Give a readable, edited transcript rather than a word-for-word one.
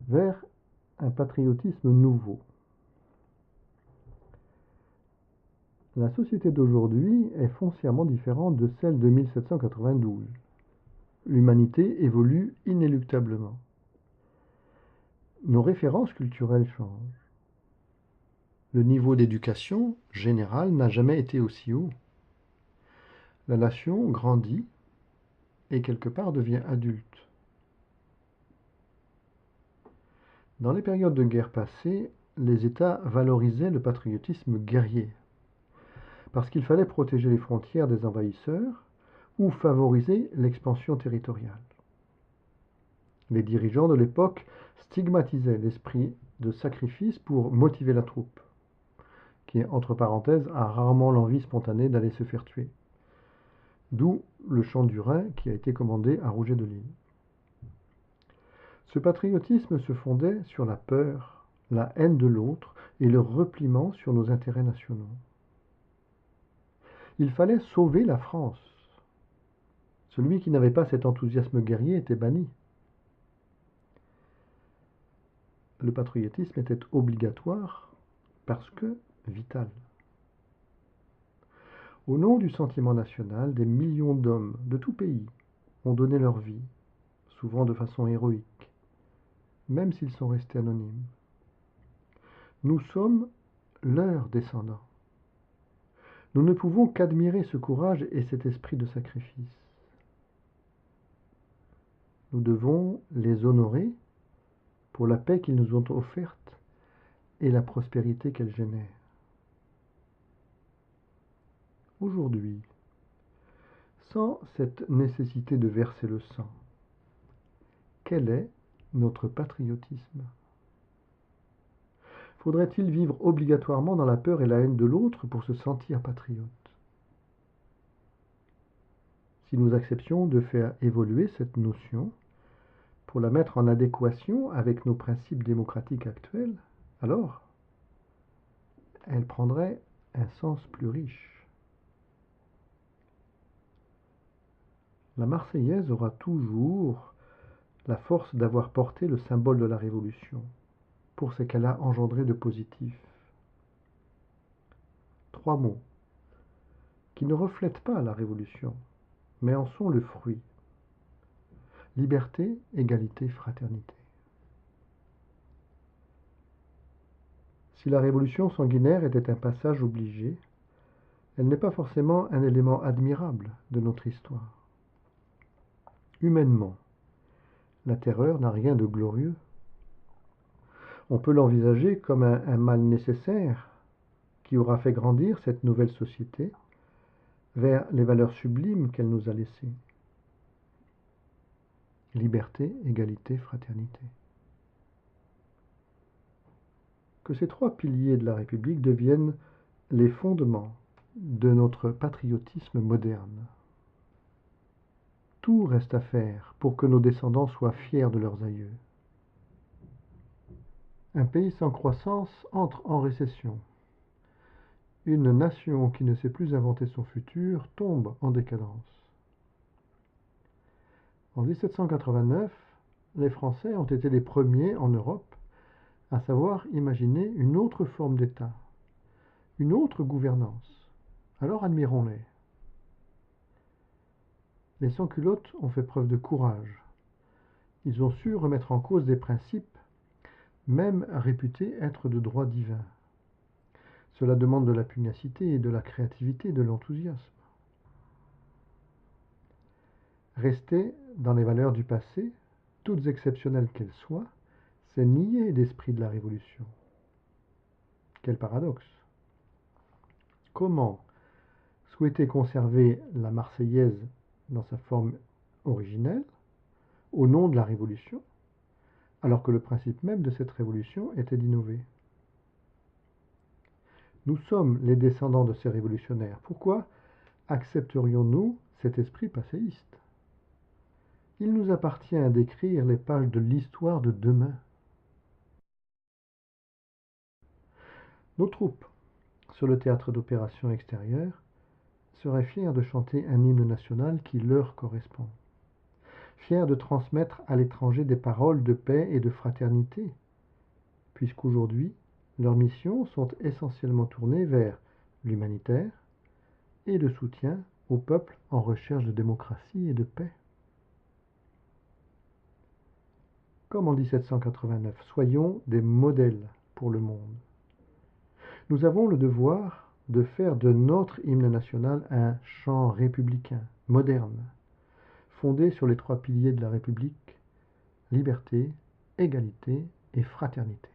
vers un patriotisme nouveau. La société d'aujourd'hui est foncièrement différente de celle de 1792. L'humanité évolue inéluctablement. Nos références culturelles changent. Le niveau d'éducation générale n'a jamais été aussi haut. La nation grandit et quelque part devient adulte. Dans les périodes de guerre passées, les États valorisaient le patriotisme guerrier, parce qu'il fallait protéger les frontières des envahisseurs ou favoriser l'expansion territoriale. Les dirigeants de l'époque stigmatisaient l'esprit de sacrifice pour motiver la troupe, qui, entre parenthèses, a rarement l'envie spontanée d'aller se faire tuer. D'où le chant du Rhin qui a été commandé à Rouget de Lisle. Ce patriotisme se fondait sur la peur, la haine de l'autre et le repliement sur nos intérêts nationaux. Il fallait sauver la France. Celui qui n'avait pas cet enthousiasme guerrier était banni. Le patriotisme était obligatoire parce que vital. Au nom du sentiment national, des millions d'hommes de tout pays ont donné leur vie, souvent de façon héroïque, même s'ils sont restés anonymes. Nous sommes leurs descendants. Nous ne pouvons qu'admirer ce courage et cet esprit de sacrifice. Nous devons les honorer pour la paix qu'ils nous ont offerte et la prospérité qu'elle génère. Aujourd'hui, sans cette nécessité de verser le sang, quel est notre patriotisme? Faudrait-il vivre obligatoirement dans la peur et la haine de l'autre pour se sentir patriote? Si nous acceptions de faire évoluer cette notion pour la mettre en adéquation avec nos principes démocratiques actuels, alors elle prendrait un sens plus riche. La Marseillaise aura toujours la force d'avoir porté le symbole de la Révolution, pour ce qu'elle a engendré de positif. 3 mots qui ne reflètent pas la Révolution, mais en sont le fruit. Liberté, égalité, fraternité. Si la Révolution sanguinaire était un passage obligé, elle n'est pas forcément un élément admirable de notre histoire. Humainement, la terreur n'a rien de glorieux. On peut l'envisager comme un mal nécessaire qui aura fait grandir cette nouvelle société vers les valeurs sublimes qu'elle nous a laissées. Liberté, égalité, fraternité. Que ces 3 piliers de la République deviennent les fondements de notre patriotisme moderne. Tout reste à faire pour que nos descendants soient fiers de leurs aïeux. Un pays sans croissance entre en récession. Une nation qui ne sait plus inventer son futur tombe en décadence. En 1789, les Français ont été les premiers en Europe à savoir imaginer une autre forme d'État, une autre gouvernance. Alors admirons-les. Les sans-culottes ont fait preuve de courage. Ils ont su remettre en cause des principes, même réputés être de droit divin. Cela demande de la pugnacité, de la créativité, de l'enthousiasme. Rester dans les valeurs du passé, toutes exceptionnelles qu'elles soient, c'est nier l'esprit de la Révolution. Quel paradoxe! Comment souhaiter conserver la Marseillaise dans sa forme originelle, au nom de la Révolution, alors que le principe même de cette révolution était d'innover? Nous sommes les descendants de ces révolutionnaires. Pourquoi accepterions-nous cet esprit passéiste? Il nous appartient d'écrire les pages de l'histoire de demain. Nos troupes, sur le théâtre d'opérations extérieures, seraient fiers de chanter un hymne national qui leur correspond. fiers de transmettre à l'étranger des paroles de paix et de fraternité, puisqu'aujourd'hui, leurs missions sont essentiellement tournées vers l'humanitaire et le soutien aux peuples en recherche de démocratie et de paix. Comme en 1789, soyons des modèles pour le monde. Nous avons le devoir de faire de notre hymne national un chant républicain, moderne, fondé sur les 3 piliers de la République: liberté, égalité et fraternité.